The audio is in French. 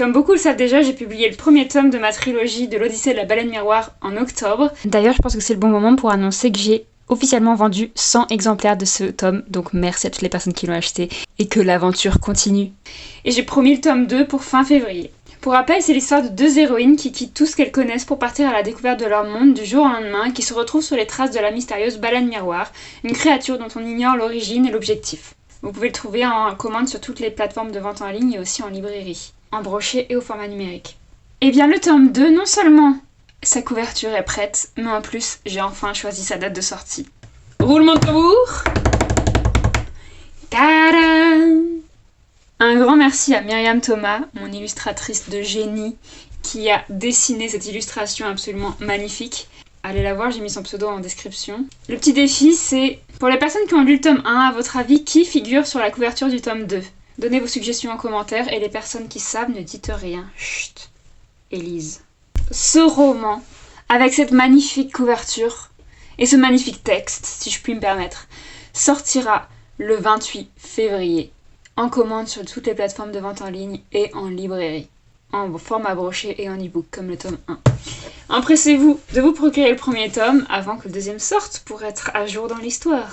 Comme beaucoup le savent déjà, j'ai publié le premier tome de ma trilogie de l'Odyssée de la baleine miroir en octobre. D'ailleurs, je pense que c'est le bon moment pour annoncer que j'ai officiellement vendu 100 exemplaires de ce tome, donc merci à toutes les personnes qui l'ont acheté et que l'aventure continue. Et j'ai promis le tome 2 pour fin février. Pour rappel, c'est l'histoire de deux héroïnes qui quittent tout ce qu'elles connaissent pour partir à la découverte de leur monde du jour au lendemain et qui se retrouvent sur les traces de la mystérieuse baleine miroir, une créature dont on ignore l'origine et l'objectif. Vous pouvez le trouver en commande sur toutes les plateformes de vente en ligne et aussi en librairie, en brochet et au format numérique. Et bien le tome 2, non seulement sa couverture est prête, mais en plus j'ai enfin choisi sa date de sortie. Roulement de tambour. Tadam! Un grand merci à Myriam Thomas, mon illustratrice de génie, qui a dessiné cette illustration absolument magnifique. Allez la voir, j'ai mis son pseudo en description. Le petit défi, c'est pour les personnes qui ont lu le tome 1, à votre avis, qui figure sur la couverture du tome 2 ? Donnez vos suggestions en commentaire et les personnes qui savent ne dites rien. Chut, Élise. Ce roman, avec cette magnifique couverture et ce magnifique texte, si je puis me permettre, sortira le 28 février. En commande sur toutes les plateformes de vente en ligne et en librairie, en format broché et en e-book comme le tome 1. Empressez-vous de vous procurer le premier tome avant que le deuxième sorte pour être à jour dans l'histoire.